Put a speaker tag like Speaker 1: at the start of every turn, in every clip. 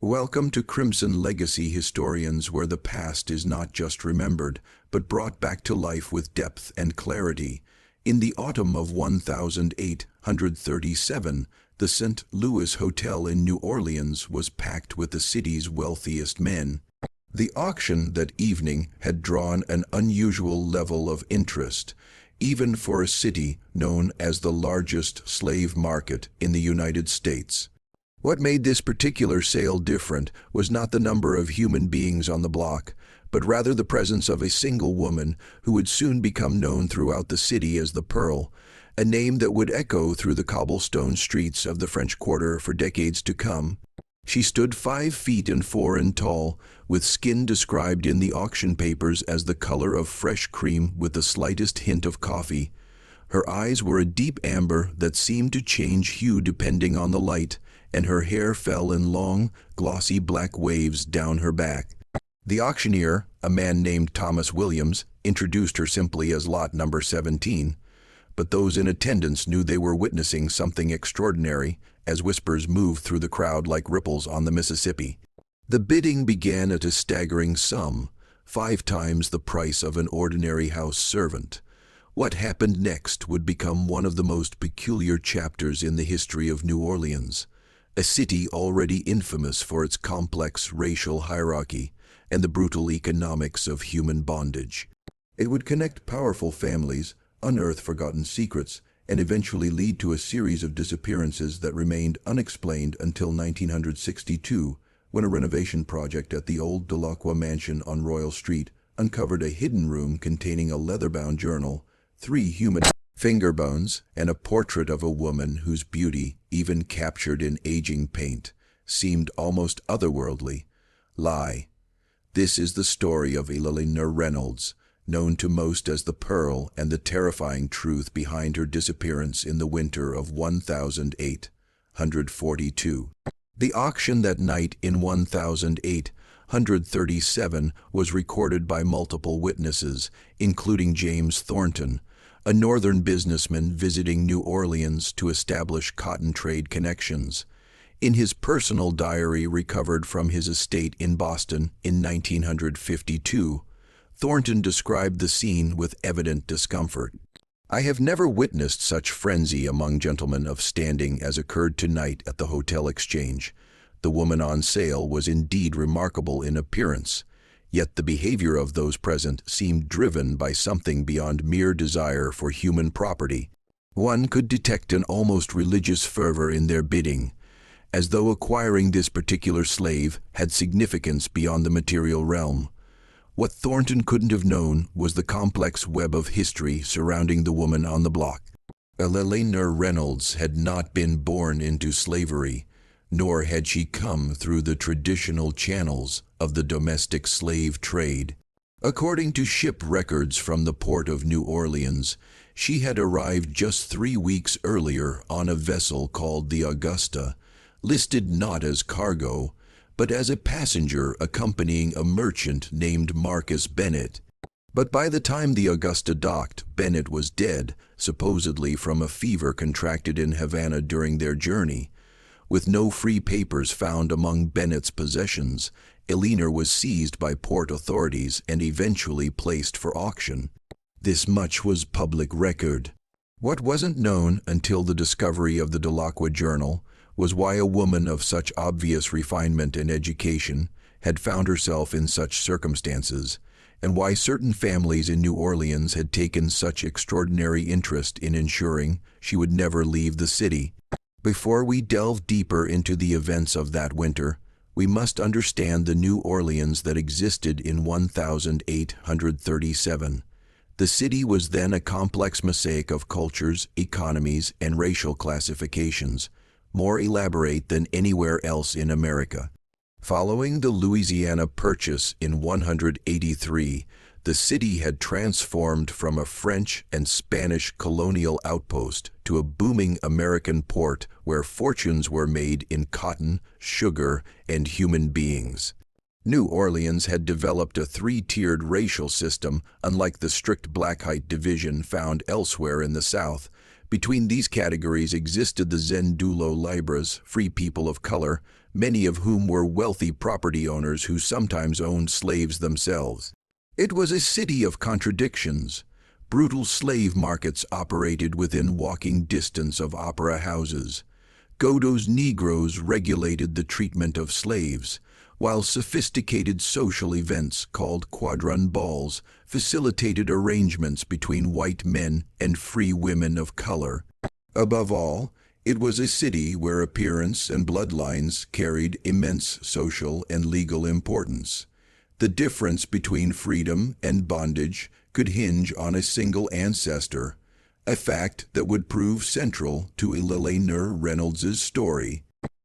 Speaker 1: Welcome to Crimson Legacy Historians, where the past is not just remembered, but brought back to life with depth and clarity. In the autumn of 1837, the St. Louis Hotel in New Orleans was packed with the city's wealthiest men. The auction that evening had drawn an unusual level of interest, even for a city known as the largest slave market in the United States. What made this particular sale different was not the number of human beings on the block, but rather the presence of a single woman who would soon become known throughout the city as the Pearl, a name that would echo through the cobblestone streets of the French Quarter for decades to come. She stood 5 feet and 4 in tall, with skin described in the auction papers as the color of fresh cream with the slightest hint of coffee. Her eyes were a deep amber that seemed to change hue depending on the light, and her hair fell in long, glossy black waves down her back. The auctioneer, a man named Thomas Williams, introduced her simply as lot number 17, but those in attendance knew they were witnessing something extraordinary as whispers moved through the crowd like ripples on the Mississippi. The bidding began at a staggering sum, 5 times the price of an ordinary house servant. What happened next would become one of the most peculiar chapters in the history of New Orleans, a city already infamous for its complex racial hierarchy and the brutal economics of human bondage. It would connect powerful families, unearth forgotten secrets, and eventually lead to a series of disappearances that remained unexplained until 1962, when a renovation project at the old Delacroix mansion on Royal Street uncovered a hidden room containing a leather-bound journal, 3 human finger bones, and a portrait of a woman whose beauty, even captured in aging paint, seemed almost otherworldly. Lie. This is the story of Elina Reynolds, known to most as the Pearl, and the terrifying truth behind her disappearance in the winter of 1842. The auction that night in 1837 was recorded by multiple witnesses, including James Thornton, a northern businessman visiting New Orleans to establish cotton trade connections. In his personal diary recovered from his estate in Boston in 1952, Thornton described the scene with evident discomfort. "I have never witnessed such frenzy among gentlemen of standing as occurred tonight at the Hotel Exchange. The woman on sale was indeed remarkable in appearance, yet the behavior of those present seemed driven by something beyond mere desire for human property. One could detect an almost religious fervor in their bidding, as though acquiring this particular slave had significance beyond the material realm. What Thornton couldn't have known was the complex web of history surrounding the woman on the block. Elina Reynolds had not been born into slavery, nor had she come through the traditional channels of the domestic slave trade. According to ship records from the port of New Orleans, she had arrived just 3 weeks earlier on a vessel called the Augusta, listed not as cargo, but as a passenger accompanying a merchant named Marcus Bennett. But by the time the Augusta docked, Bennett was dead, supposedly from a fever contracted in Havana during their journey. With no free papers found among Bennett's possessions, Elina was seized by port authorities and eventually placed for auction. This much was public record. What wasn't known until the discovery of the Delacroix journal was why a woman of such obvious refinement and education had found herself in such circumstances, and why certain families in New Orleans had taken such extraordinary interest in ensuring she would never leave the city. Before we delve deeper into the events of that winter, we must understand the New Orleans that existed in 1837. The city was then a complex mosaic of cultures, economies, and racial classifications, more elaborate than anywhere else in America. Following the Louisiana Purchase in 1883, the city had transformed from a French and Spanish colonial outpost to a booming American port where fortunes were made in cotton, sugar, and human beings. New Orleans had developed a 3-tiered racial system, unlike the strict Blackite division found elsewhere in the South, Between these categories existed the Zendulo Libras, free people of color, many of whom were wealthy property owners who sometimes owned slaves themselves. It was a city of contradictions. Brutal slave markets operated within walking distance of opera houses. Godo's Negroes regulated the treatment of slaves, while sophisticated social events called quadrun balls facilitated arrangements between white men and free women of color. Above all, it was a city where appearance and bloodlines carried immense social and legal importance. The difference between freedom and bondage could hinge on a single ancestor, a fact that would prove central to Elina Reynolds's story.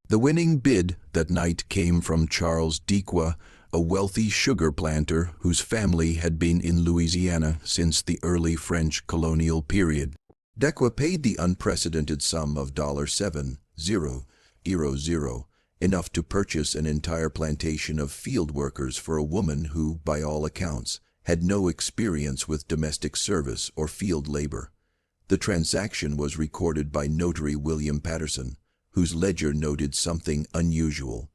Speaker 1: The winning bid that night came from Charles Delacroix, a wealthy sugar planter whose family had been in Louisiana since the early French colonial period. Delacroix paid the unprecedented sum of $7,000, enough to purchase an entire plantation of field workers for a woman who, by all accounts, had no experience with domestic service or field labor. The transaction was recorded by notary William Patterson, whose ledger noted something unusual.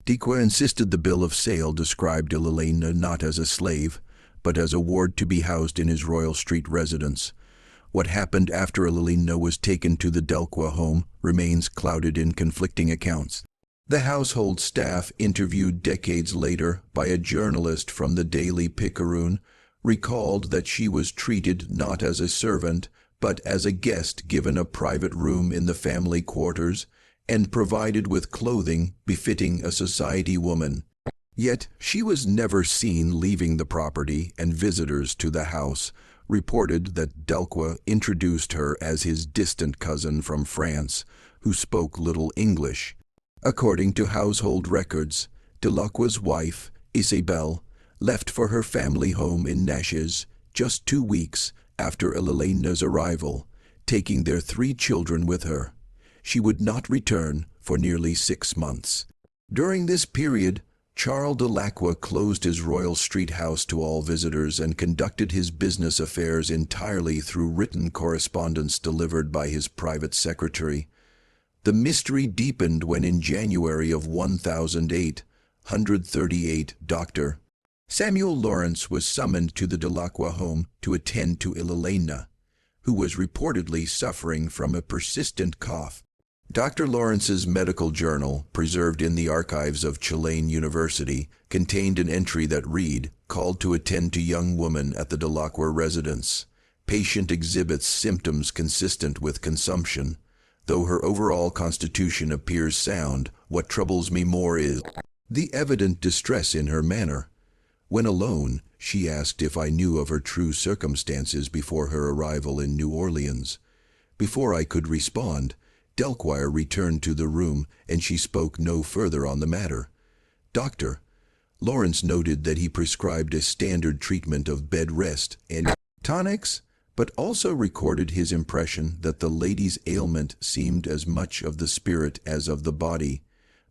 Speaker 1: Delacroix insisted the bill of sale described Elina not as a slave, but as a ward to be housed in his Royal Street residence. What happened after Elina was taken to the Delacroix home remains clouded in conflicting accounts. The household staff, interviewed decades later by a journalist from the Daily Picayune, recalled that she was treated not as a servant, but as a guest given a private room in the family quarters, and provided with clothing befitting a society woman. Yet she was never seen leaving the property, and visitors to the house reported that Delacroix introduced her as his distant cousin from France, who spoke little English. According to household records, Delacroix's wife, Isabelle, left for her family home in Natchez just 2 weeks after Elina's arrival, taking their 3 children with her. She would not return for nearly 6 months. During this period, Charles Delacroix closed his Royal Street house to all visitors and conducted his business affairs entirely through written correspondence delivered by his private secretary. The mystery deepened when in January of 1838, Dr. Samuel Lawrence was summoned to the Delacroix home to attend to Elina, who was reportedly suffering from a persistent cough. Dr. Lawrence's medical journal, preserved in the archives of Tulane University, contained an entry that read, "Called to attend to young woman at the Delacroix residence. Patient exhibits symptoms consistent with consumption. Though her overall constitution appears sound, what troubles me more is the evident distress in her manner. When alone, she asked if I knew of her true circumstances before her arrival in New Orleans. Before I could respond, Delacroix returned to the room, and she spoke no further on the matter. Dr. Lawrence noted that he prescribed a standard treatment of bed rest and tonics, but also recorded his impression that the lady's ailment seemed as much of the spirit as of the body.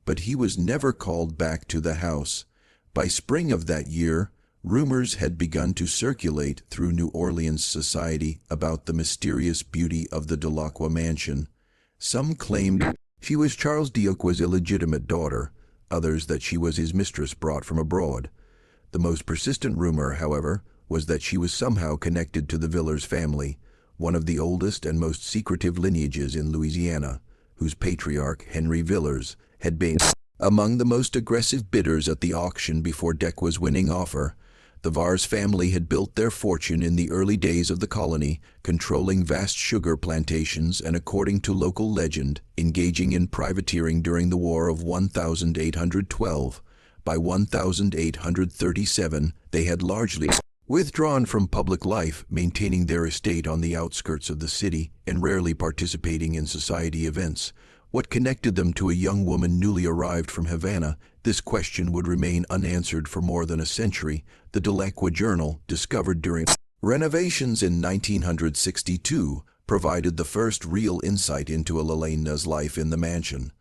Speaker 1: But he was never called back to the house. By spring of that year, rumors had begun to circulate through New Orleans society about the mysterious beauty of the Delacroix mansion. Some claimed she was Charles Delacroix's illegitimate daughter, others that she was his mistress brought from abroad. The most persistent rumor, however, was that she was somehow connected to the Villars family, one of the oldest and most secretive lineages in Louisiana, whose patriarch, Henry Villars, had been among the most aggressive bidders at the auction before Delacroix's winning offer. The Villars family had built their fortune in the early days of the colony, controlling vast sugar plantations and, according to local legend, engaging in privateering during the War of 1812. By 1837, they had largely withdrawn from public life, maintaining their estate on the outskirts of the city and rarely participating in society events. What connected them to a young woman newly arrived from Havana? This question would remain unanswered for more than a century. The Delacroix Journal, discovered during renovations in 1962, provided the first real insight into Elina's life in the mansion.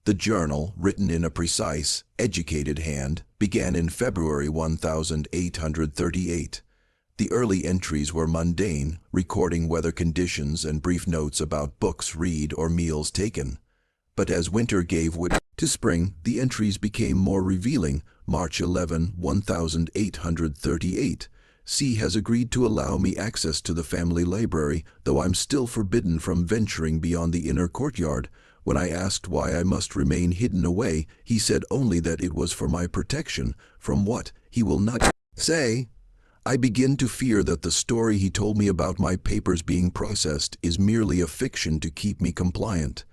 Speaker 1: The journal, written in a precise, educated hand, began in February 1838. The early entries were mundane, recording weather conditions and brief notes about books read or meals taken. But as winter gave way to spring, the entries became more revealing. March 11, 1838. C has agreed to allow me access to the family library, though I'm still forbidden from venturing beyond the inner courtyard. When I asked why I must remain hidden away, he said only that it was for my protection. From what, he will not say. I begin to fear that the story he told me about my papers being processed is merely a fiction to keep me compliant.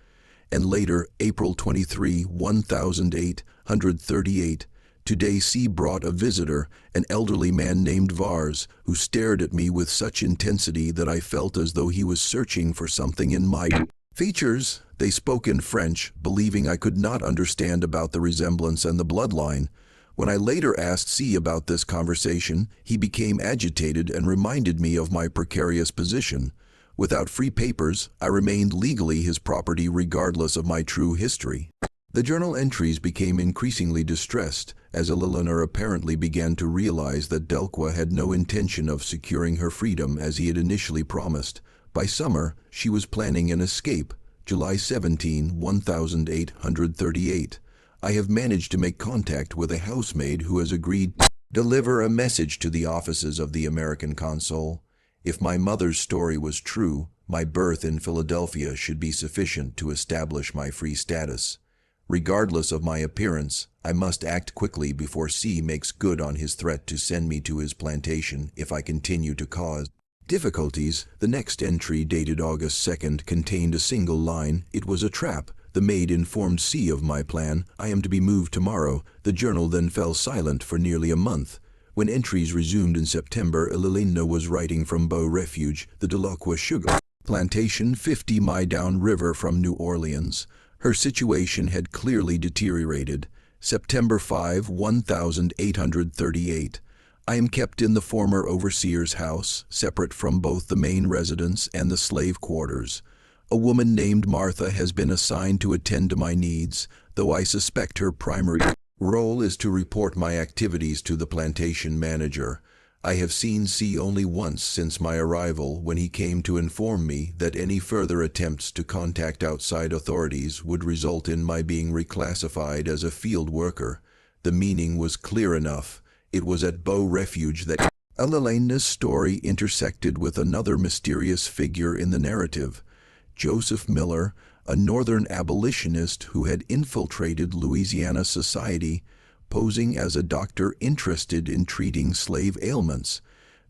Speaker 1: And later, April 23, 1838, today C brought a visitor, an elderly man named Vars, who stared at me with such intensity that I felt as though he was searching for something in my features. They spoke in French, believing I could not understand about the resemblance and the bloodline. When I later asked C about this conversation, he became agitated and reminded me of my precarious position. Without free papers, I remained legally his property regardless of my true history. The journal entries became increasingly distressed, as Elina apparently began to realize that Delacroix had no intention of securing her freedom as he had initially promised. By summer, she was planning an escape. July 17, 1838. I have managed to make contact with a housemaid who has agreed to deliver a message to the offices of the American consul. If my mother's story was true, my birth in Philadelphia should be sufficient to establish my free status. Regardless of my appearance, I must act quickly before C makes good on his threat to send me to his plantation if I continue to cause difficulties. The next entry, dated August 2nd, contained a single line. It was a trap. The maid informed C of my plan. I am to be moved tomorrow. The journal then fell silent for nearly a month. When entries resumed in September, Elina was writing from Beau Refuge, the Delacroix sugar plantation 50 miles down river from New Orleans. Her situation had clearly deteriorated. September 5, 1838. I am kept in the former overseer's house, separate from both the main residence and the slave quarters. A woman named Martha has been assigned to attend to my needs, though I suspect her primary role is to report my activities to the plantation manager. I have seen C only once since my arrival, when he came to inform me that any further attempts to contact outside authorities would result in my being reclassified as a field worker. The meaning was clear enough. It was at Beau Refuge that Elina's story intersected with another mysterious figure in the narrative. Joseph Miller, a northern abolitionist who had infiltrated Louisiana society, posing as a doctor interested in treating slave ailments.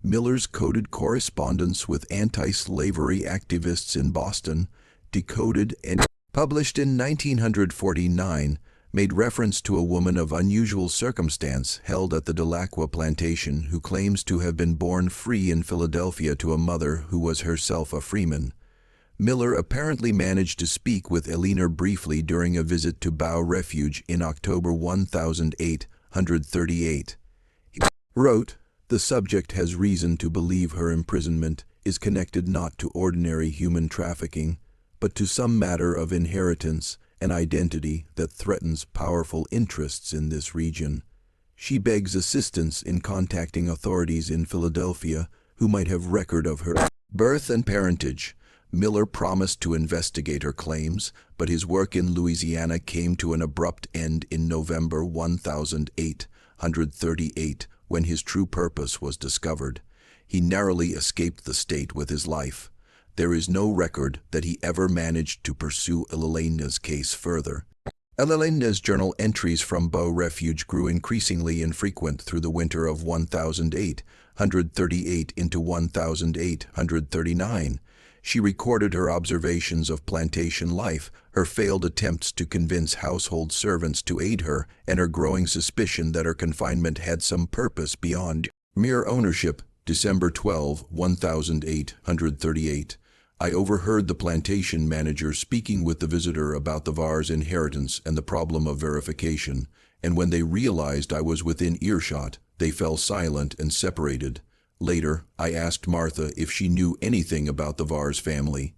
Speaker 1: Miller's coded correspondence with anti-slavery activists in Boston, decoded and published in 1949, made reference to a woman of unusual circumstance held at the Delacroix plantation who claims to have been born free in Philadelphia to a mother who was herself a freeman. Miller apparently managed to speak with Elina briefly during a visit to Beau Refuge in October 1838. He wrote, "The subject has reason to believe her imprisonment is connected not to ordinary human trafficking, but to some matter of inheritance and identity that threatens powerful interests in this region. She begs assistance in contacting authorities in Philadelphia who might have record of her birth and parentage." Miller promised to investigate her claims, but his work in Louisiana came to an abrupt end in November 1838, when his true purpose was discovered. He narrowly escaped the state with his life. There is no record that he ever managed to pursue Elina's case further. Elina's journal entries from Beau Refuge grew increasingly infrequent through the winter of 1838 into 1839. She recorded her observations of plantation life, her failed attempts to convince household servants to aid her, and her growing suspicion that her confinement had some purpose beyond mere ownership. December 12, 1838. I overheard the plantation manager speaking with the visitor about the Vars' inheritance and the problem of verification, and when they realized I was within earshot, they fell silent and separated. Later, I asked Martha if she knew anything about the Vars family.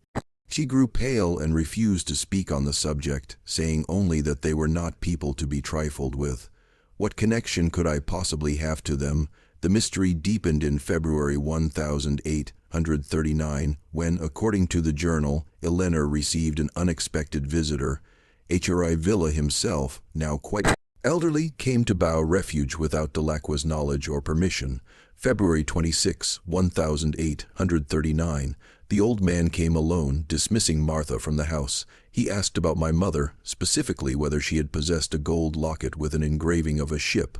Speaker 1: She grew pale and refused to speak on the subject, saying only that they were not people to be trifled with. What connection could I possibly have to them? The mystery deepened in February 1839 when, according to the journal, Elina received an unexpected visitor. Hri Villa himself, now quite elderly, came to Bow Refuge without Delacroix's knowledge or permission. February 26, 1839. The old man came alone, dismissing Martha from the house. He asked about my mother, specifically whether she had possessed a gold locket with an engraving of a ship.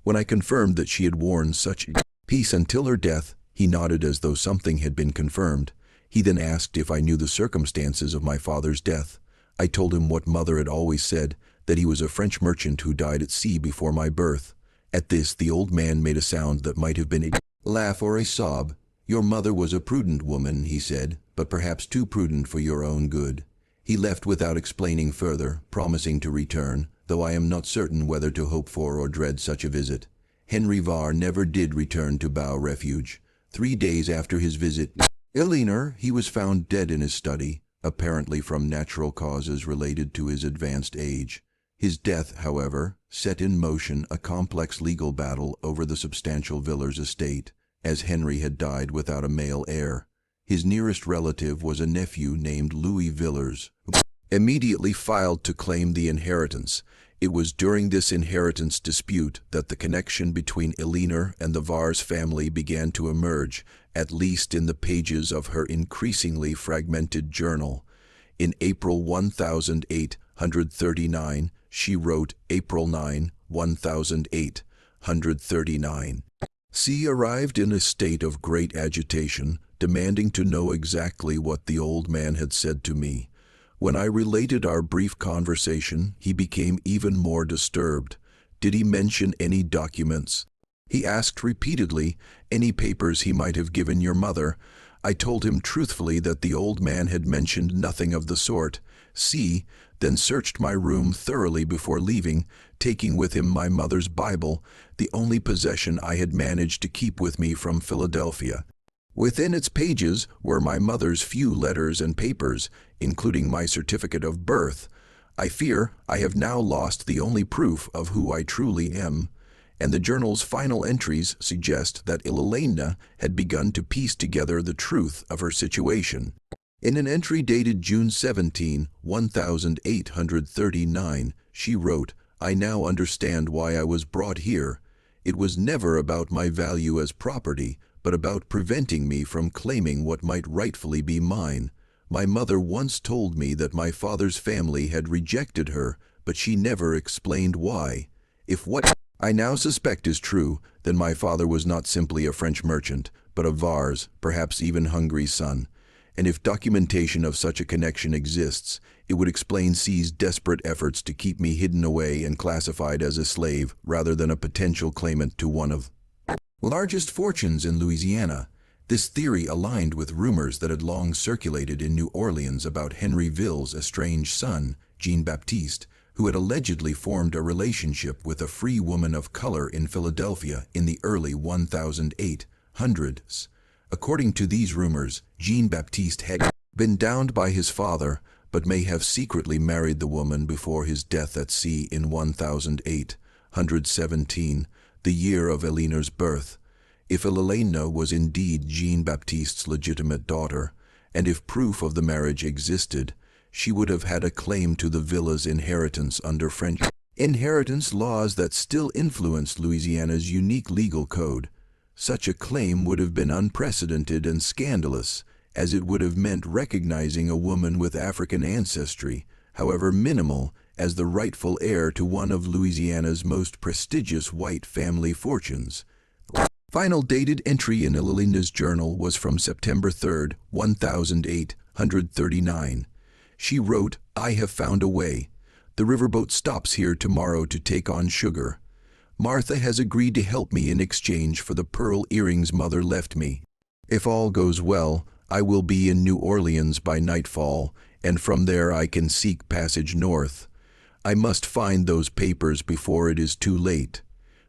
Speaker 1: When I confirmed that she had worn such a piece until her death, he nodded as though something had been confirmed. He then asked if I knew the circumstances of my father's death. I told him what mother had always said, that he was a French merchant who died at sea before my birth. At this, the old man made a sound that might have been a laugh or a sob. "Your mother was a prudent woman," he said, "but perhaps too prudent for your own good." He left without explaining further, promising to return, though I am not certain whether to hope for or dread such a visit. Henry Varr never did return to Bow Refuge. 3 days after his visit, Elina, he was found dead in his study, apparently from natural causes related to his advanced age. His death, however, set in motion a complex legal battle over the substantial Villers estate, as Henry had died without a male heir. His nearest relative was a nephew named Louis Villers, who immediately filed to claim the inheritance. It was during this inheritance dispute that the connection between Elina and the Varr's family began to emerge, at least in the pages of her increasingly fragmented journal. In April 1839, she wrote, April 9, 1839. C arrived in a state of great agitation, demanding to know exactly what the old man had said to me. When I related our brief conversation, he became even more disturbed. Did he mention any documents? He asked repeatedly, any papers he might have given your mother. I told him truthfully that the old man had mentioned nothing of the sort. C then searched my room thoroughly before leaving, taking with him my mother's Bible, the only possession I had managed to keep with me from Philadelphia. Within its pages were my mother's few letters and papers, including my certificate of birth. I fear I have now lost the only proof of who I truly am, and the journal's final entries suggest that Elina had begun to piece together the truth of her situation. In an entry dated June 17, 1839, she wrote, I now understand why I was brought here. It was never about my value as property, but about preventing me from claiming what might rightfully be mine. My mother once told me that my father's family had rejected her, but she never explained why. If what I now suspect is true, then my father was not simply a French merchant, but a Varr's, perhaps even Hungary's son. And if documentation of such a connection exists, it would explain C's desperate efforts to keep me hidden away and classified as a slave rather than a potential claimant to one of the largest fortunes in Louisiana. This theory aligned with rumors that had long circulated in New Orleans about Henry Ville's estranged son, Jean-Baptiste, who had allegedly formed a relationship with a free woman of color in Philadelphia in the early 1800s. According to these rumors, Jean-Baptiste had been downed by his father, but may have secretly married the woman before his death at sea in 1817, the year of Elina's birth. If Elina was indeed Jean-Baptiste's legitimate daughter, and if proof of the marriage existed, she would have had a claim to the villa's inheritance under French inheritance laws that still influenced Louisiana's unique legal code. Such a claim would have been unprecedented and scandalous, as it would have meant recognizing a woman with African ancestry, however minimal, as the rightful heir to one of Louisiana's most prestigious white family fortunes. Final dated entry in Elina's journal was from September 3, 1839. She wrote, I have found a way. The riverboat stops here tomorrow to take on sugar. Martha has agreed to help me in exchange for the pearl earrings mother left me. If all goes well, I will be in New Orleans by nightfall, and from there I can seek passage north. I must find those papers before it is too late.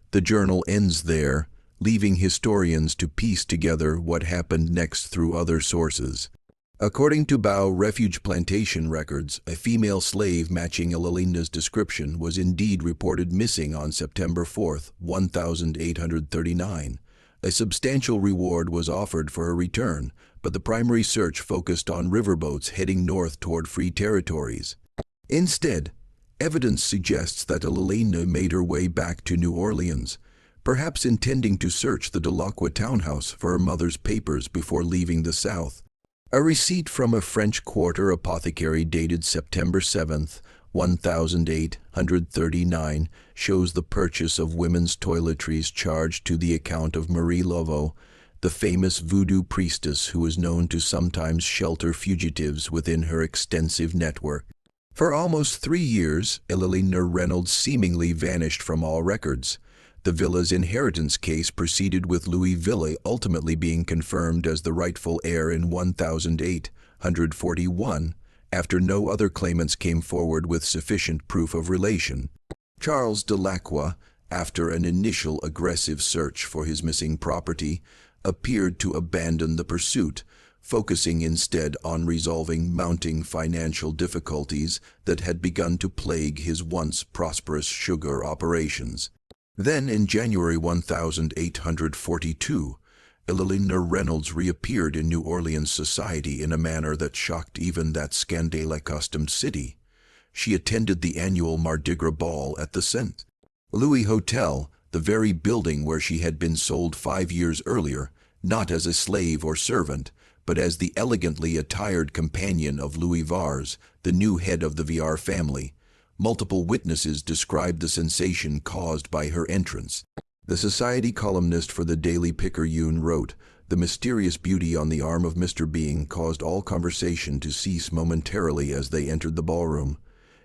Speaker 1: The journal ends there, leaving historians to piece together what happened next through other sources. According to Bow Refuge plantation records, a female slave matching Elina's description was indeed reported missing on September 4, 1839. A substantial reward was offered for her return, but the primary search focused on riverboats heading north toward free territories. Instead, evidence suggests that Elina made her way back to New Orleans, perhaps intending to search the Delacroix townhouse for her mother's papers before leaving the South. A receipt from a French quarter apothecary dated September 7, 1839, shows the purchase of women's toiletries charged to the account of Marie Laveau, the famous voodoo priestess who was known to sometimes shelter fugitives within her extensive network. For almost 3 years, Elina Reynolds seemingly vanished from all records. The villa's inheritance case proceeded, with Louis Villa ultimately being confirmed as the rightful heir in 1841, after no other claimants came forward with sufficient proof of relation. Charles Delacroix, after an initial aggressive search for his missing property, appeared to abandon the pursuit, focusing instead on resolving mounting financial difficulties that had begun to plague his once prosperous sugar operations. Then, in January 1842, Elina Reynolds reappeared in New Orleans society in a manner that shocked even that scandale-accustomed city. She attended the annual Mardi Gras ball at the St. Louis Hotel, the very building where she had been sold 5 years earlier, not as a slave or servant, but as the elegantly attired companion of Louis Vars, the new head of the Vars family. Multiple witnesses described the sensation caused by her entrance. The society columnist for the Daily Picayune wrote, "The mysterious beauty on the arm of Mr. Being caused all conversation to cease momentarily as they entered the ballroom.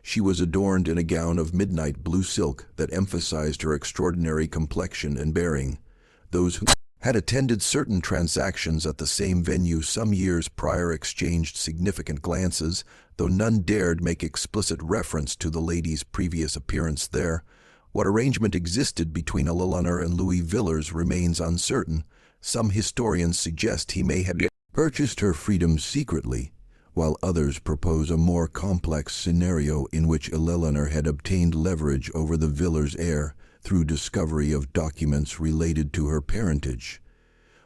Speaker 1: She was adorned in a gown of midnight blue silk that emphasized her extraordinary complexion and bearing. Those who had attended certain transactions at the same venue some years prior exchanged significant glances, though none dared make explicit reference to the lady's previous appearance there. What arrangement existed between Elina and Louis Villars remains uncertain. Some historians suggest he may have purchased her freedom secretly, while others propose a more complex scenario in which Elina had obtained leverage over the Villars heir through discovery of documents related to her parentage.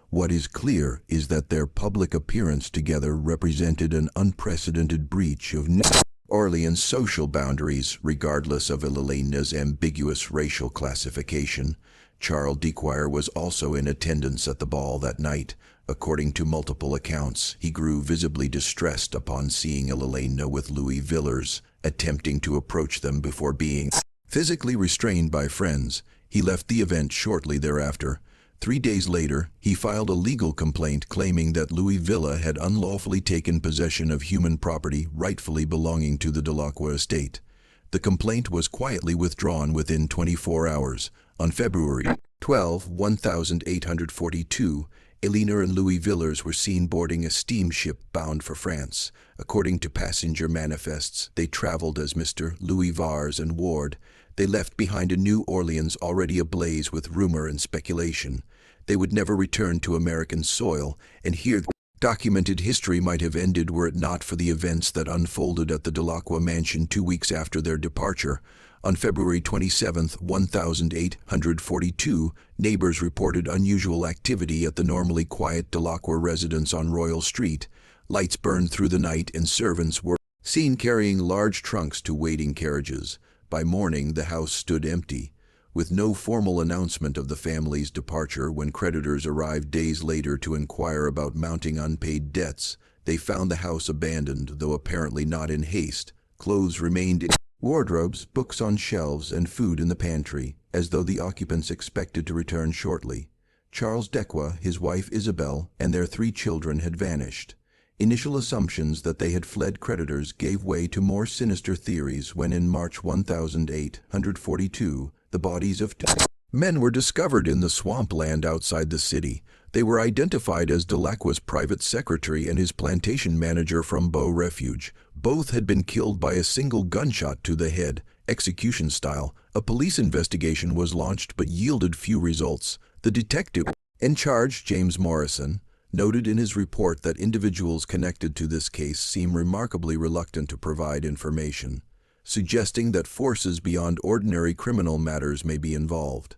Speaker 1: What is clear is that their public appearance together represented an unprecedented breach of New Orleans social boundaries, regardless of Elina's ambiguous racial classification. Charles Delacroix was also in attendance at the ball that night. According to multiple accounts, he grew visibly distressed upon seeing Elina with Louis Villars, attempting to approach them before being physically restrained by friends. He left the event shortly thereafter. 3 days later, he filed a legal complaint claiming that Louis Villa had unlawfully taken possession of human property rightfully belonging to the Delacroix estate. The complaint was quietly withdrawn within 24 hours. On February 12, 1842, Elina and Louis Villars were seen boarding a steamship bound for France. According to passenger manifests, they traveled as Mr. Louis Vars and Ward. They left behind a New Orleans already ablaze with rumor and speculation. They would never return to American soil, and here documented history might have ended were it not for the events that unfolded at the Delacroix mansion 2 weeks after their departure. On February 27, 1842, neighbors reported unusual activity at the normally quiet Delacroix residence on Royal Street. Lights burned through the night and servants were seen carrying large trunks to waiting carriages. By morning, the house stood empty. With no formal announcement of the family's departure, when creditors arrived days later to inquire about mounting unpaid debts, they found the house abandoned, though apparently not in haste. Clothes remained in wardrobes, books on shelves, and food in the pantry, as though the occupants expected to return shortly. Charles Delacroix, his wife Isabel, and their 3 children had vanished. Initial assumptions that they had fled creditors gave way to more sinister theories when in March 1842, the bodies of 2 men were discovered in the swampland outside the city. They were identified as Delacroix's private secretary and his plantation manager from Beau Refuge. Both had been killed by a single gunshot to the head, execution style. A police investigation was launched but yielded few results. The detective in charge, James Morrison, noted in his report that individuals connected to this case seem remarkably reluctant to provide information, suggesting that forces beyond ordinary criminal matters may be involved.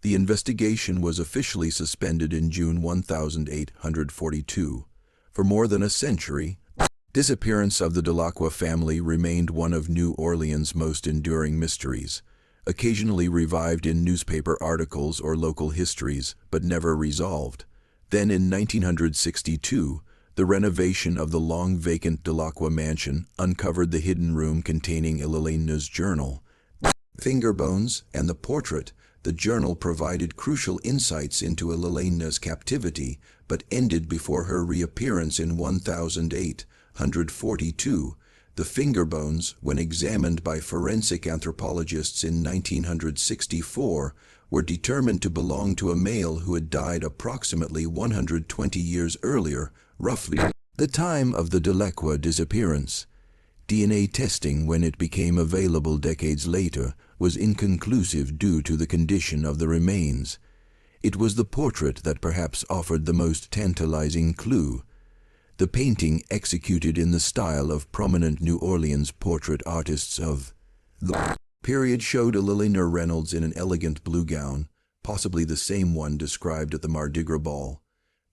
Speaker 1: The investigation was officially suspended in June 1842. For more than a century, the disappearance of the Delacroix family remained one of New Orleans' most enduring mysteries, occasionally revived in newspaper articles or local histories, but never resolved. Then in 1962, the renovation of the long-vacant Delacroix mansion uncovered the hidden room containing Elina's journal, finger bones, and the portrait. The journal provided crucial insights into Elina's captivity, but ended before her reappearance in 1842. The finger bones, when examined by forensic anthropologists in 1964, were determined to belong to a male who had died approximately 120 years earlier, roughly the time of the Delacroix disappearance. DNA testing, when it became available decades later, was inconclusive due to the condition of the remains. It was the portrait that perhaps offered the most tantalizing clue. The painting, executed in the style of prominent New Orleans portrait artists of the period, showed Elina Reynolds in an elegant blue gown, possibly the same one described at the Mardi Gras ball.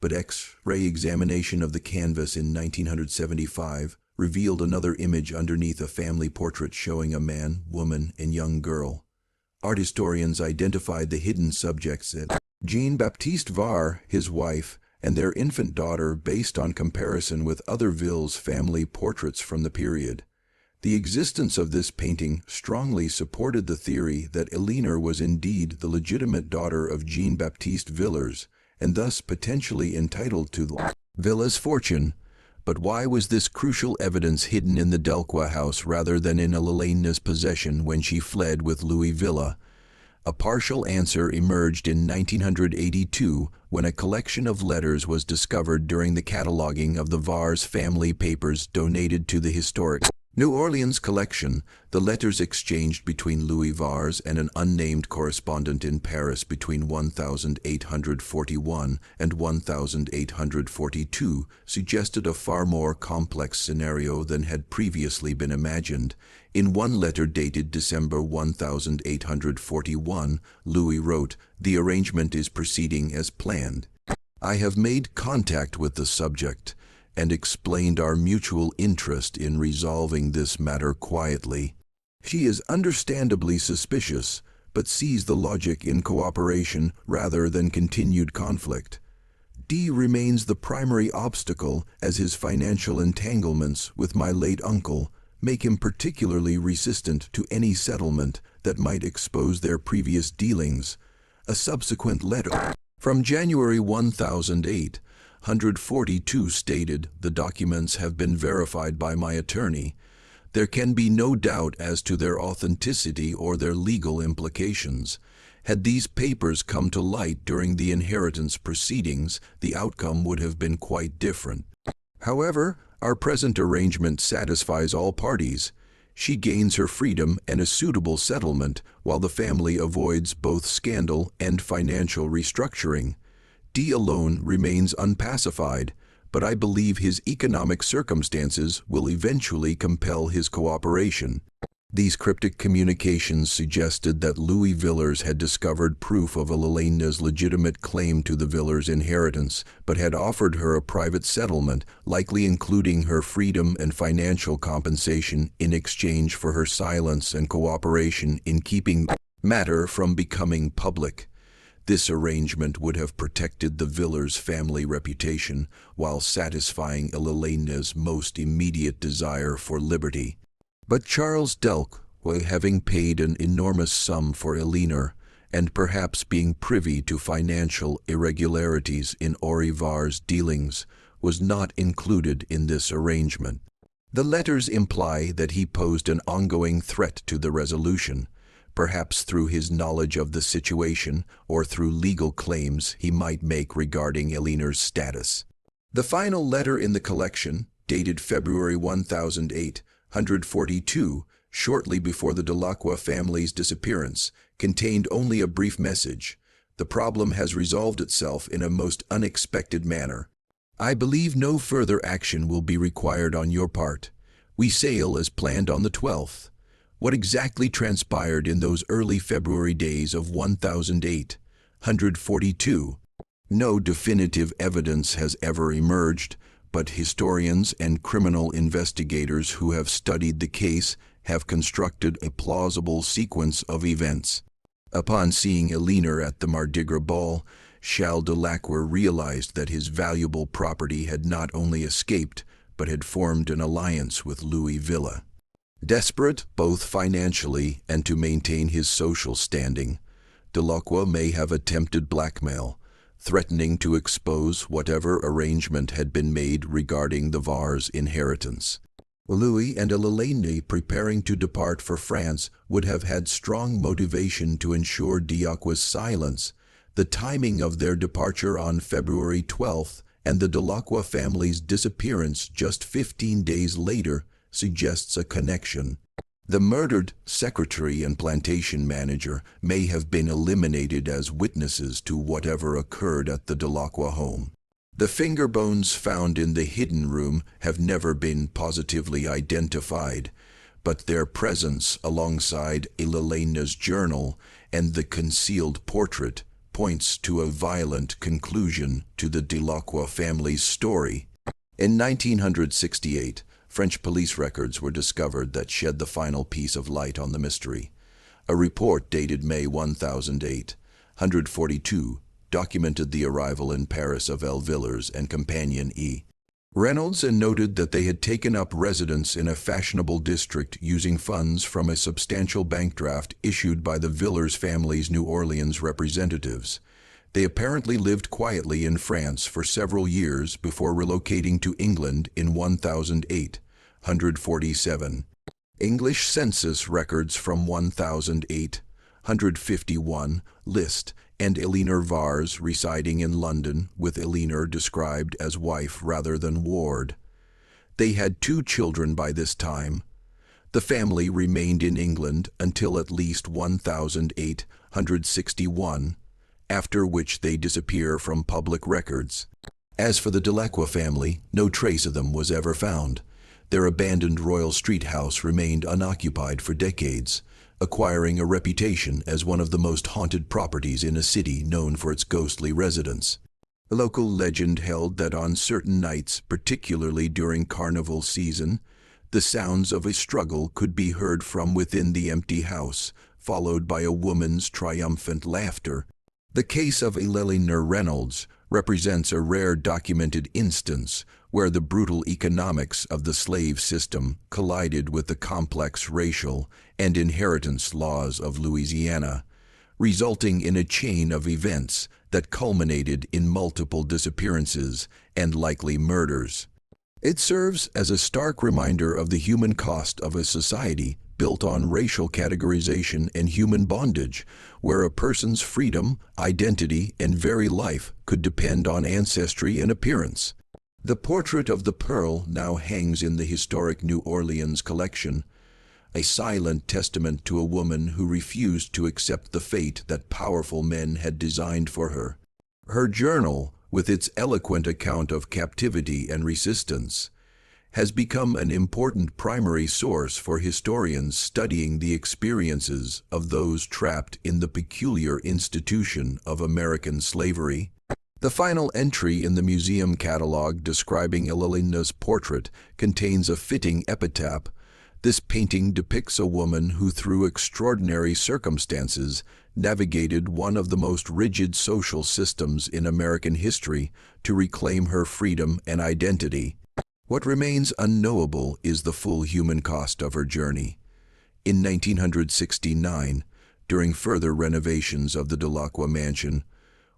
Speaker 1: But X-ray examination of the canvas in 1975 revealed another image underneath a family portrait showing a man, woman, and young girl. Art historians identified the hidden subjects as Jean-Baptiste Var, his wife, and their infant daughter based on comparison with other Ville's family portraits from the period. The existence of this painting strongly supported the theory that Elina was indeed the legitimate daughter of Jean-Baptiste Villers, and thus potentially entitled to the villa's fortune. But why was this crucial evidence hidden in the Delacroix house rather than in Elina's possession when she fled with Louis Villa? A partial answer emerged in 1982 when a collection of letters was discovered during the cataloging of the Vars family papers donated to the historic New Orleans collection. The letters exchanged between Louis Vars and an unnamed correspondent in Paris between 1841 and 1842 suggested a far more complex scenario than had previously been imagined. In one letter dated December 1841, Louis wrote, "The arrangement is proceeding as planned. I have made contact with the subject and explained our mutual interest in resolving this matter quietly. She is understandably suspicious, but sees the logic in cooperation rather than continued conflict. D remains the primary obstacle, as his financial entanglements with my late uncle make him particularly resistant to any settlement that might expose their previous dealings." A subsequent letter from January 1842 stated, "The documents have been verified by my attorney. There can be no doubt as to their authenticity or their legal implications. Had these papers come to light during the inheritance proceedings, the outcome would have been quite different. However, our present arrangement satisfies all parties. She gains her freedom and a suitable settlement, while the family avoids both scandal and financial restructuring. D alone remains unpacified, but I believe his economic circumstances will eventually compel his cooperation." These cryptic communications suggested that Louis Villers had discovered proof of Elina's legitimate claim to the Villers' inheritance, but had offered her a private settlement, likely including her freedom and financial compensation in exchange for her silence and cooperation in keeping the matter from becoming public. This arrangement would have protected the Villers family reputation while satisfying Elina's most immediate desire for liberty. But Charles Delacroix, having paid an enormous sum for Elina, and perhaps being privy to financial irregularities in Henri Vars' dealings, was not included in this arrangement. The letters imply that he posed an ongoing threat to the resolution, perhaps through his knowledge of the situation or through legal claims he might make regarding Elina's status. The final letter in the collection, dated February 1842, shortly before the Delacroix family's disappearance, contained only a brief message: "The problem has resolved itself in a most unexpected manner. I believe no further action will be required on your part. We sail as planned on the 12th. What exactly transpired in those early February days of 1008? 142. No definitive evidence has ever emerged, but historians and criminal investigators who have studied the case have constructed a plausible sequence of events. Upon seeing Elina at the Mardi Gras ball, Charles Delacroix realized that his valuable property had not only escaped, but had formed an alliance with Louis Villa. Desperate, both financially and to maintain his social standing, Delacroix may have attempted blackmail, threatening to expose whatever arrangement had been made regarding the Var's inheritance. Louis and Elina, preparing to depart for France, would have had strong motivation to ensure Delacroix's silence. The timing of their departure on February 12th and the Delacroix family's disappearance just 15 days later suggests a connection. The murdered secretary and plantation manager may have been eliminated as witnesses to whatever occurred at the Delacroix home. The finger bones found in the hidden room have never been positively identified, but their presence alongside Elina's journal and the concealed portrait points to a violent conclusion to the Delacroix family's story. In 1968, French police records were discovered that shed the final piece of light on the mystery. A report dated May 1008, 142, documented the arrival in Paris of El Villers and companion E. Reynolds and noted that they had taken up residence in a fashionable district using funds from a substantial bank draft issued by the Villers family's New Orleans representatives. They apparently lived quietly in France for several years before relocating to England in 1008, 147. English census records from 1008, 151 list and Elina Vars residing in London, with Elina described as wife rather than ward. They had 2 children by this time. The family remained in England until at least 1008, 161, after which they disappear from public records. As for the Delacroix family, no trace of them was ever found. Their abandoned Royal Street house remained unoccupied for decades, acquiring a reputation as one of the most haunted properties in a city known for its ghostly residents. A local legend held that on certain nights, particularly during carnival season, the sounds of a struggle could be heard from within the empty house, followed by a woman's triumphant laughter. The case of Elina Reynolds represents a rare documented instance where the brutal economics of the slave system collided with the complex racial and inheritance laws of Louisiana, resulting in a chain of events that culminated in multiple disappearances and likely murders. It serves as a stark reminder of the human cost of a society built on racial categorization and human bondage, where a person's freedom, identity, and very life could depend on ancestry and appearance. The portrait of the Pearl now hangs in the historic New Orleans collection, a silent testament to a woman who refused to accept the fate that powerful men had designed for her. Her journal, with its eloquent account of captivity and resistance, has become an important primary source for historians studying the experiences of those trapped in the peculiar institution of American slavery. The final entry in the museum catalog describing Elina's portrait contains a fitting epitaph. This painting depicts a woman who, through extraordinary circumstances, navigated one of the most rigid social systems in American history to reclaim her freedom and identity. What remains unknowable is the full human cost of her journey. In 1969, during further renovations of the Delacroix mansion,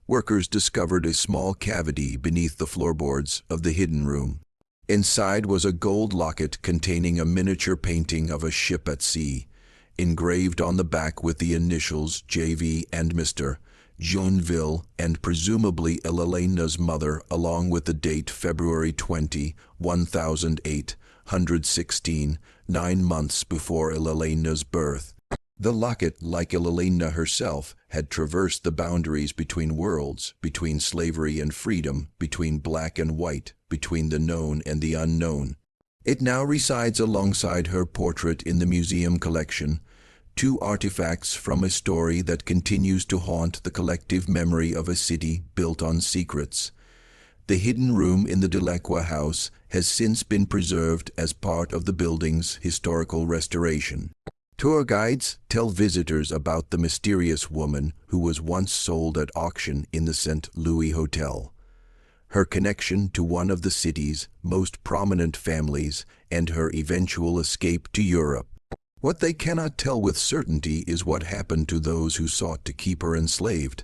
Speaker 1: workers discovered a small cavity beneath the floorboards of the hidden room. Inside was a gold locket containing a miniature painting of a ship at sea, engraved on the back with the initials J.V. and Mr. Joinville and presumably Elina's mother, along with the date February 20, 1008, 116, 9 months before Elina's birth. The locket, like Elina herself, had traversed the boundaries between worlds, between slavery and freedom, between black and white, between the known and the unknown. It now resides alongside her portrait in the museum collection, two artifacts from a story that continues to haunt the collective memory of a city built on secrets. The hidden room in the Delacroix house has since been preserved as part of the building's historical restoration. Tour guides tell visitors about the mysterious woman who was once sold at auction in the St. Louis Hotel, her connection to one of the city's most prominent families, and her eventual escape to Europe. What they cannot tell with certainty is what happened to those who sought to keep her enslaved.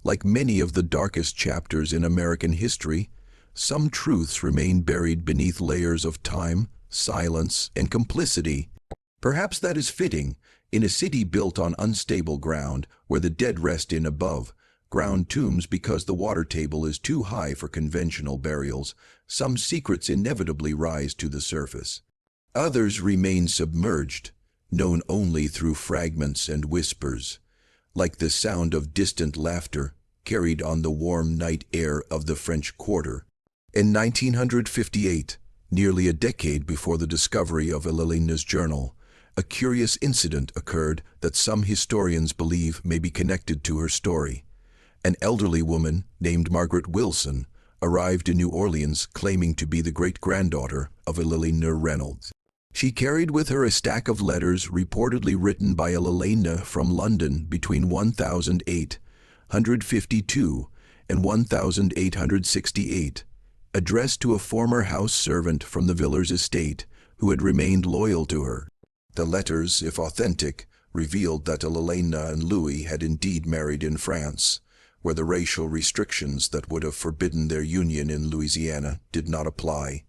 Speaker 1: Like many of the darkest chapters in American history, some truths remain buried beneath layers of time, silence, and complicity. Perhaps that is fitting. In a city built on unstable ground, where the dead rest in above-ground tombs because the water table is too high for conventional burials, some secrets inevitably rise to the surface. Others remain submerged, known only through fragments and whispers, like the sound of distant laughter carried on the warm night air of the French Quarter. In 1958, nearly a decade before the discovery of Elina's journal, a curious incident occurred that some historians believe may be connected to her story. An elderly woman named Margaret Wilson arrived in New Orleans claiming to be the great-granddaughter of Elina Reynolds. She carried with her a stack of letters reportedly written by Elina from London between 1852 and 1868, addressed to a former house servant from the Villers estate who had remained loyal to her. The letters, if authentic, revealed that Elina and Louis had indeed married in France, where the racial restrictions that would have forbidden their union in Louisiana did not apply.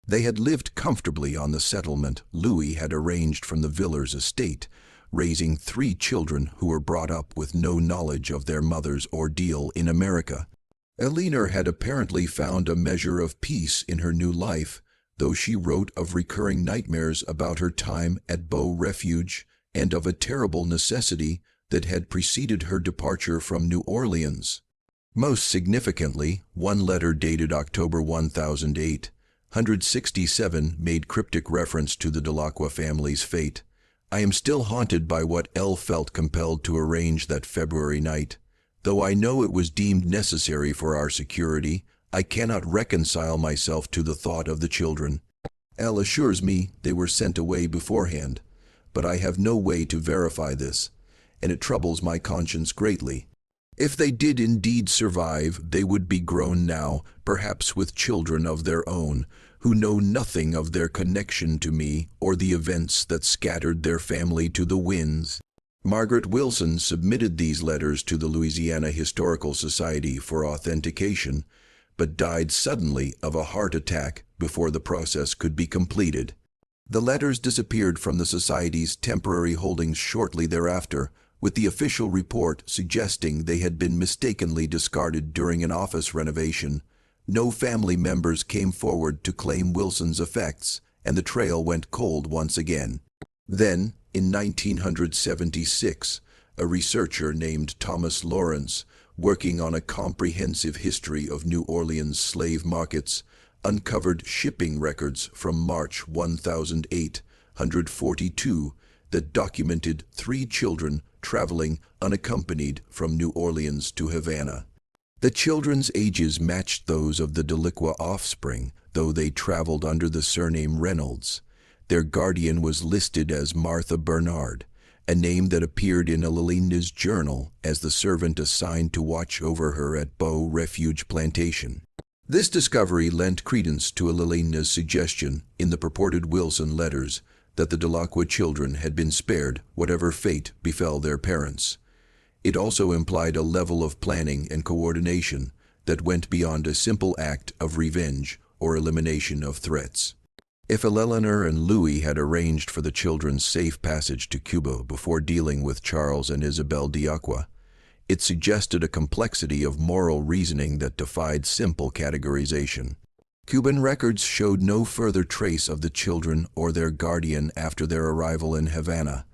Speaker 1: They had lived comfortably on the settlement Louis had arranged from the Villers estate, raising 3 children who were brought up with no knowledge of their mother's ordeal in America. Elina had apparently found a measure of peace in her new life, though she wrote of recurring nightmares about her time at Beau Refuge and of a terrible necessity that had preceded her departure from New Orleans. Most significantly, one letter dated October 1867 made cryptic reference to the Delacroix family's fate. "I am still haunted by what L felt compelled to arrange that February night. Though I know it was deemed necessary for our security, I cannot reconcile myself to the thought of the children. L assures me they were sent away beforehand, but I have no way to verify this, and it troubles my conscience greatly. If they did indeed survive, they would be grown now, perhaps with children of their own, who know nothing of their connection to me or the events that scattered their family to the winds." Margaret Wilson submitted these letters to the Louisiana Historical Society for authentication, but died suddenly of a heart attack before the process could be completed. The letters disappeared from the Society's temporary holdings shortly thereafter, with the official report suggesting they had been mistakenly discarded during an office renovation. No family members came forward to claim Wilson's effects, and the trail went cold once again. Then, in 1976, a researcher named Thomas Lawrence, working on a comprehensive history of New Orleans slave markets, uncovered shipping records from March 1842 that documented 3 children traveling unaccompanied from New Orleans to Havana. The children's ages matched those of the Delacroix offspring, though they traveled under the surname Reynolds. Their guardian was listed as Martha Bernard, a name that appeared in Elina's journal as the servant assigned to watch over her at Beau Refuge Plantation. This discovery lent credence to Elina's suggestion in the purported Wilson letters that the Delacroix children had been spared whatever fate befell their parents. It also implied a level of planning and coordination that went beyond a simple act of revenge or elimination of threats. If Elina and Louis had arranged for the children's safe passage to Cuba before dealing with Charles and Isabel Delacroix, it suggested a complexity of moral reasoning that defied simple categorization. Cuban records showed no further trace of the children or their guardian after their arrival in Havana.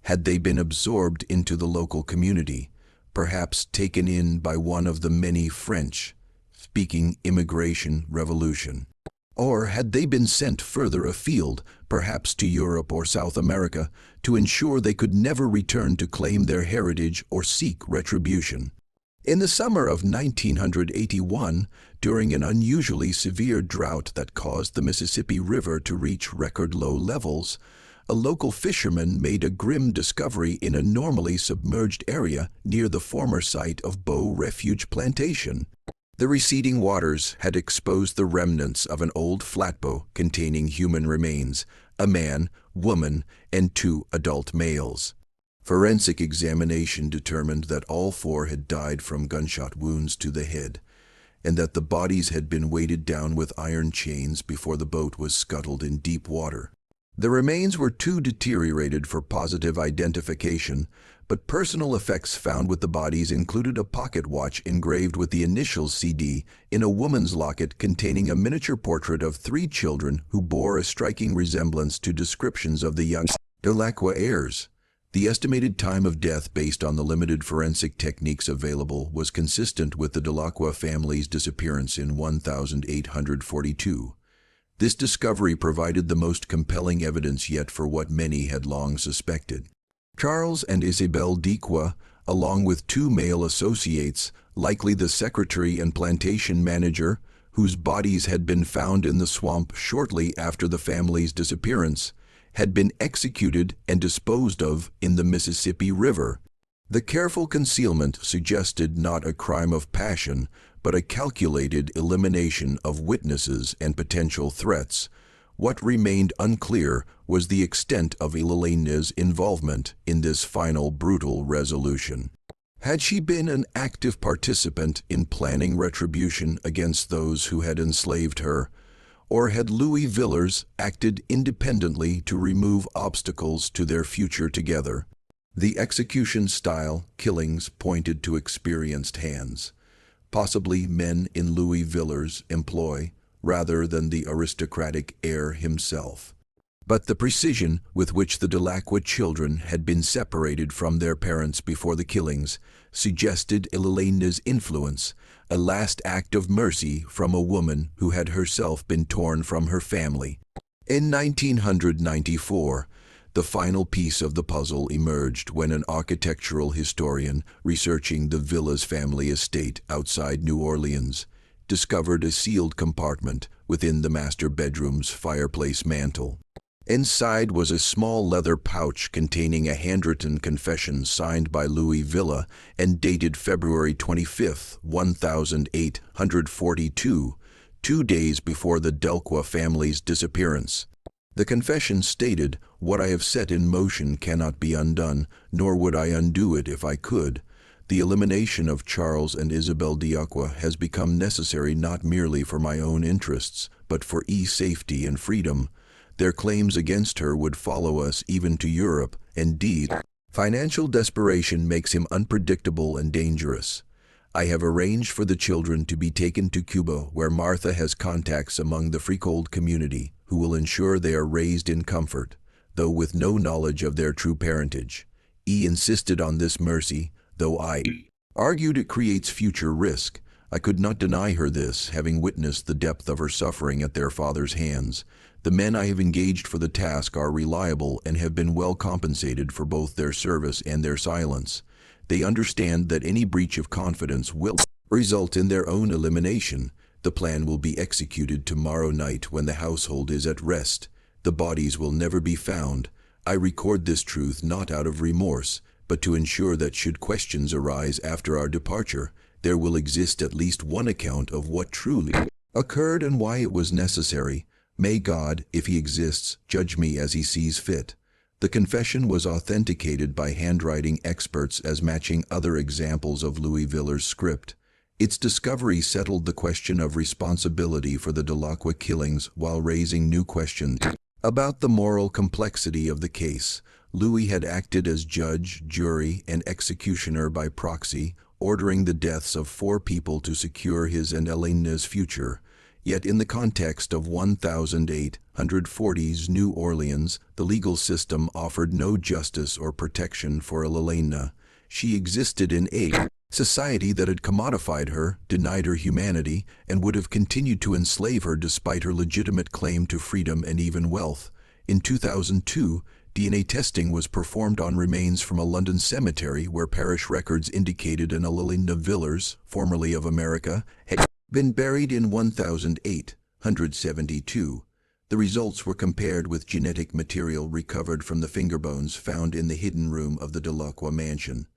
Speaker 1: Had they been absorbed into the local community, perhaps taken in by one of the many French-speaking immigration revolution? Or had they been sent further afield, perhaps to Europe or South America, to ensure they could never return to claim their heritage or seek retribution? In the summer of 1981, during an unusually severe drought that caused the Mississippi River to reach record low levels, a local fisherman made a grim discovery in a normally submerged area near the former site of Bow Refuge Plantation. The receding waters had exposed the remnants of an old flatboat containing human remains, a man, woman, and 2 adult males. Forensic examination determined that all 4 had died from gunshot wounds to the head, and that the bodies had been weighted down with iron chains before the boat was scuttled in deep water. The remains were too deteriorated for positive identification, but personal effects found with the bodies included a pocket watch engraved with the initials CD in a woman's locket containing a miniature portrait of 3 children who bore a striking resemblance to descriptions of the young Delacroix heirs. The estimated time of death based on the limited forensic techniques available was consistent with the Delacroix family's disappearance in 1842. This discovery provided the most compelling evidence yet for what many had long suspected. Charles and Isabelle Delacroix, along with 2 male associates, likely the secretary and plantation manager, whose bodies had been found in the swamp shortly after the family's disappearance, had been executed and disposed of in the Mississippi River. The careful concealment suggested not a crime of passion, but a calculated elimination of witnesses and potential threats. What remained unclear was the extent of Elina's involvement in this final brutal resolution. Had she been an active participant in planning retribution against those who had enslaved her, or had Louis Villers acted independently to remove obstacles to their future together? The execution style killings pointed to experienced hands, possibly men in Louis Villers' employ, rather than the aristocratic heir himself. But the precision with which the Delacroix children had been separated from their parents before the killings suggested Elina's influence, a last act of mercy from a woman who had herself been torn from her family. In 1994, the final piece of the puzzle emerged when an architectural historian researching the Villas family estate outside New Orleans discovered a sealed compartment within the master bedroom's fireplace mantel. Inside was a small leather pouch containing a handwritten confession signed by Louis Villa and dated February 25, 1842, 2 days before the Delacroix family's disappearance. The confession stated, "What I have set in motion cannot be undone, nor would I undo it if I could. The elimination of Charles and Isabelle Delacroix has become necessary not merely for my own interests, but for safety and freedom. Their claims against her would follow us even to Europe. Indeed, financial desperation makes him unpredictable and dangerous. I have arranged for the children to be taken to Cuba, where Martha has contacts among the Creole community, who will ensure they are raised in comfort, though with no knowledge of their true parentage. Insisted on this mercy, though I argued it creates future risk. I could not deny her this, having witnessed the depth of her suffering at their father's hands. The men I have engaged for the task are reliable and have been well compensated for both their service and their silence. They understand that any breach of confidence will result in their own elimination. The plan will be executed tomorrow night when the household is at rest. The bodies will never be found. I record this truth not out of remorse, but to ensure that should questions arise after our departure, there will exist at least one account of what truly occurred and why it was necessary. May God, if he exists, judge me as he sees fit." The confession was authenticated by handwriting experts as matching other examples of Louis Villers' script. Its discovery settled the question of responsibility for the Delacroix killings while raising new questions about the moral complexity of the case. Louis had acted as judge, jury, and executioner by proxy, ordering the deaths of 4 people to secure his and Elina's future. Yet in the context of 1840's New Orleans, the legal system offered no justice or protection for Elina. She existed in a society that had commodified her, denied her humanity, and would have continued to enslave her despite her legitimate claim to freedom and even wealth. In 2002, DNA testing was performed on remains from a London cemetery where parish records indicated an Elina Villers, formerly of America, had been buried in 1872. The results were compared with genetic material recovered from the finger bones found in the hidden room of the Delacroix mansion.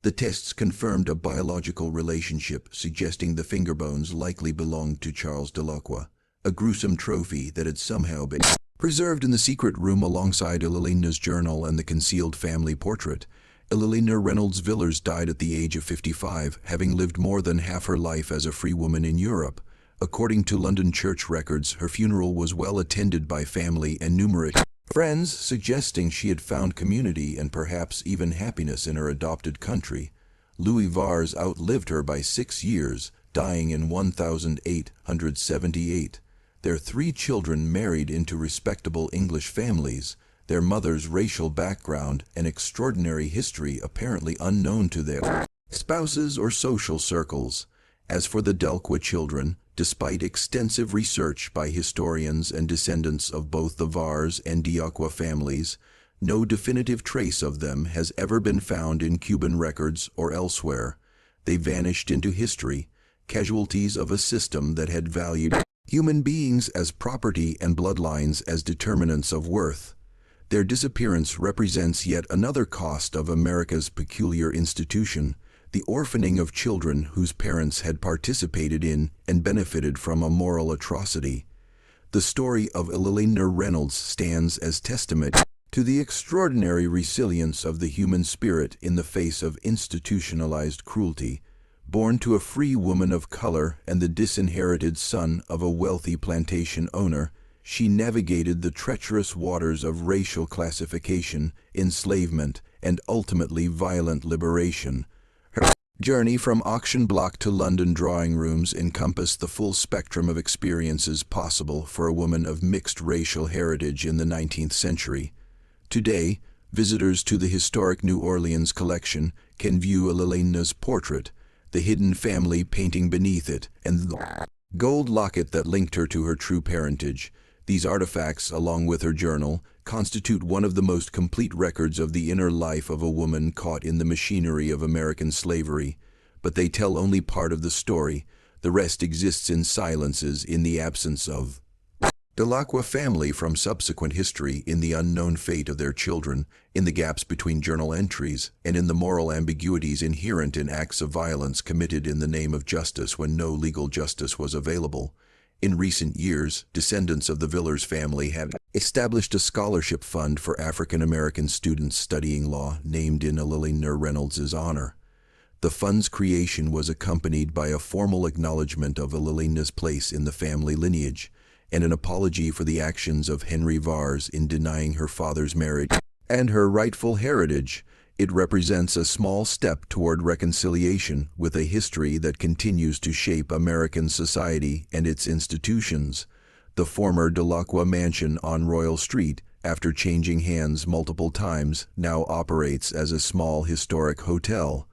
Speaker 1: The tests confirmed a biological relationship, suggesting the finger bones likely belonged to Charles Delacroix, a gruesome trophy that had somehow been preserved in the secret room alongside Elina's journal and the concealed family portrait. Elina Reynolds Villers died at the age of 55, having lived more than half her life as a free woman in Europe. According to London church records, her funeral was well attended by family and numerous friends, suggesting she had found community and perhaps even happiness in her adopted country. Louis Vars outlived her by 6 years, dying in 1878. Their 3 children married into respectable English families, their mother's racial background and extraordinary history apparently unknown to their spouses or social circles. As for the Delacroix children, despite extensive research by historians and descendants of both the Vars and Delacroix families, no definitive trace of them has ever been found in Cuban records or elsewhere. They vanished into history, casualties of a system that had valued human beings as property and bloodlines as determinants of worth. Their disappearance represents yet another cost of America's peculiar institution, the orphaning of children whose parents had participated in and benefited from a moral atrocity. The story of Elina Reynolds stands as testament to the extraordinary resilience of the human spirit in the face of institutionalized cruelty. Born to a free woman of color and the disinherited son of a wealthy plantation owner, she navigated the treacherous waters of racial classification, enslavement, and ultimately violent liberation. Her journey from auction block to London drawing rooms encompassed the full spectrum of experiences possible for a woman of mixed racial heritage in the 19th century. Today, visitors to the historic New Orleans collection can view Elina's portrait, the hidden family painting beneath it, and the gold locket that linked her to her true parentage. These artifacts, along with her journal, constitute one of the most complete records of the inner life of a woman caught in the machinery of American slavery. But they tell only part of the story. The rest exists in silences, in the absence of Delacroix family from subsequent history, in the unknown fate of their children, in the gaps between journal entries, and in the moral ambiguities inherent in acts of violence committed in the name of justice when no legal justice was available. In recent years, descendants of the Villers family have established a scholarship fund for African American students studying law named in Elina Reynolds' honor. The fund's creation was accompanied by a formal acknowledgement of Elina's place in the family lineage, and an apology for the actions of Henry Vars in denying her father's marriage and her rightful heritage. It represents a small step toward reconciliation with a history that continues to shape American society and its institutions. The former Delacroix mansion on Royal Street, after changing hands multiple times, now operates as a small historic hotel.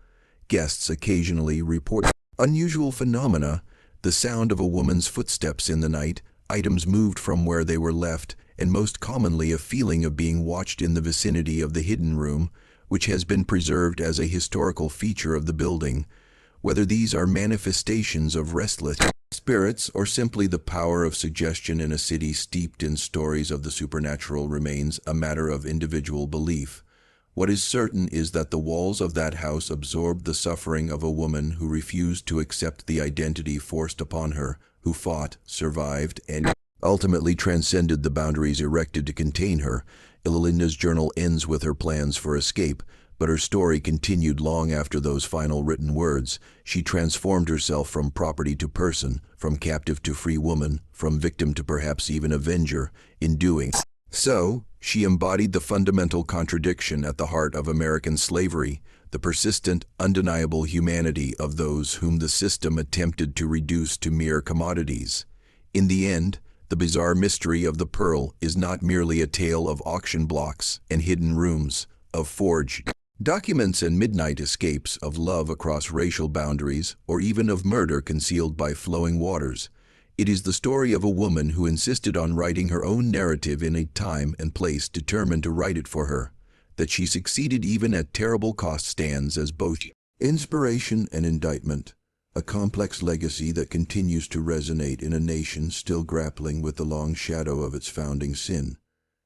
Speaker 1: Guests occasionally report unusual phenomena, the sound of a woman's footsteps in the night, items moved from where they were left, and most commonly a feeling of being watched in the vicinity of the hidden room, which has been preserved as a historical feature of the building. Whether these are manifestations of restless spirits or simply the power of suggestion in a city steeped in stories of the supernatural remains a matter of individual belief. What is certain is that the walls of that house absorbed the suffering of a woman who refused to accept the identity forced upon her, who fought, survived, and ultimately transcended the boundaries erected to contain her. Elina's journal ends with her plans for escape, but her story continued long after those final written words. She transformed herself from property to person, from captive to free woman, from victim to perhaps even avenger. In doing so, she embodied the fundamental contradiction at the heart of American slavery, the persistent, undeniable humanity of those whom the system attempted to reduce to mere commodities. In the end, the bizarre mystery of the pearl is not merely a tale of auction blocks and hidden rooms, of forged Documents and midnight escapes of love across racial boundaries, or even of murder concealed by flowing waters. It is the story of a woman who insisted on writing her own narrative in a time and place determined to write it for her. That she succeeded even at terrible cost stands as both inspiration and indictment, a complex legacy that continues to resonate in a nation still grappling with the long shadow of its founding sin.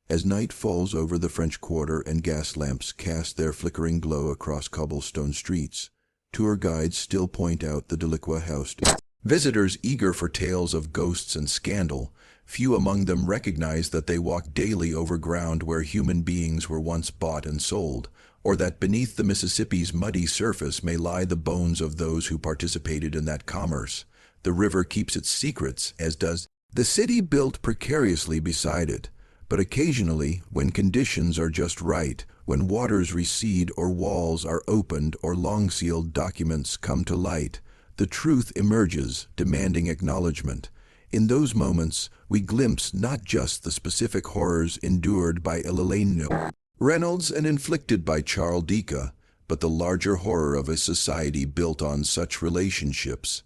Speaker 1: As night falls over the French Quarter and gas lamps cast their flickering glow across cobblestone streets, tour guides still point out the Delacroix house. Visitors eager for tales of ghosts and scandal, few among them recognize that they walk daily over ground where human beings were once bought and sold, or that beneath the Mississippi's muddy surface may lie the bones of those who participated in that commerce. The river keeps its secrets, as does the city built precariously beside it. But occasionally, when conditions are just right, when waters recede or walls are opened or long-sealed documents come to light, the truth emerges, demanding acknowledgement. In those moments, we glimpse not just the specific horrors endured by Elina Reynolds and inflicted by Charles Dica, but the larger horror of a society built on such relationships.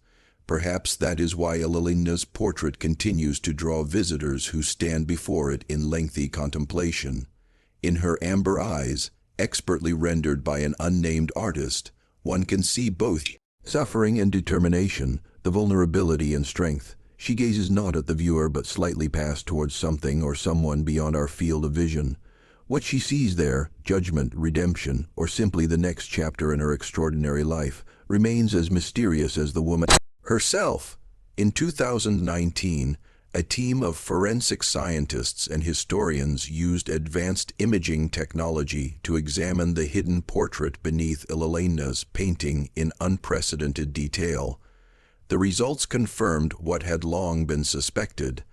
Speaker 1: Perhaps that is why Elina's portrait continues to draw visitors who stand before it in lengthy contemplation. In her amber eyes, expertly rendered by an unnamed artist, one can see both suffering and determination, the vulnerability and strength. She gazes not at the viewer but slightly past towards something or someone beyond our field of vision. What she sees there, judgment, redemption, or simply the next chapter in her extraordinary life, remains as mysterious as the woman herself. In 2019, a team of forensic scientists and historians used advanced imaging technology to examine the hidden portrait beneath Elina's painting in unprecedented detail. The results confirmed what had long been suspected.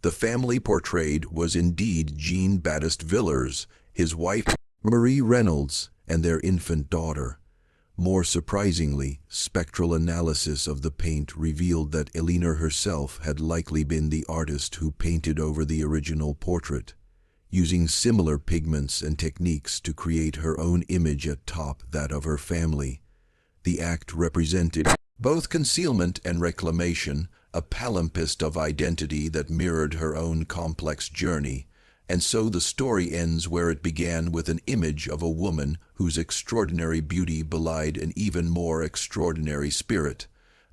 Speaker 1: The family portrayed was indeed Jean-Baptiste Villers, his wife Marie Reynolds, and their infant daughter. More surprisingly, spectral analysis of the paint revealed that Elina herself had likely been the artist who painted over the original portrait, using similar pigments and techniques to create her own image atop that of her family. The act represented both concealment and reclamation, a palimpsest of identity that mirrored her own complex journey. And so the story ends where it began, with an image of a woman whose extraordinary beauty belied an even more extraordinary spirit.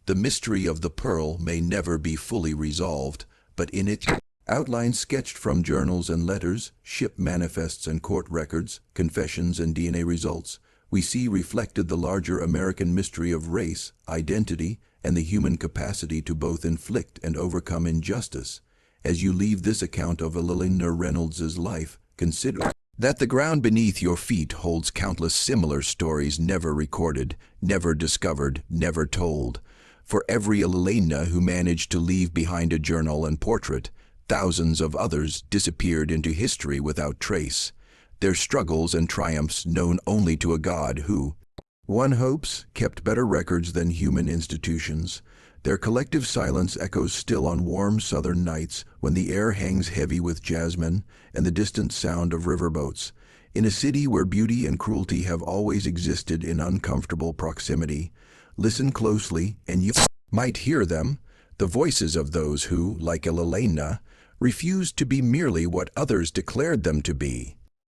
Speaker 1: The mystery of the pearl may never be fully resolved, but in its outlines sketched from journals and letters, ship manifests and court records, confessions and DNA results, we see reflected the larger American mystery of race, identity, and the human capacity to both inflict and overcome injustice. As you leave this account of Elina Reynolds' life, consider that the ground beneath your feet holds countless similar stories never recorded, never discovered, never told. For every Elina who managed to leave behind a journal and portrait, thousands of others disappeared into history without trace. Their struggles and triumphs known only to a God who, one hopes, kept better records than human institutions. Their collective silence echoes still on warm southern nights when the air hangs heavy with jasmine and the distant sound of riverboats. In a city where beauty and cruelty have always existed in uncomfortable proximity, listen closely and you might hear them, the voices of those who, like Elina, refused to be merely what others declared them to be.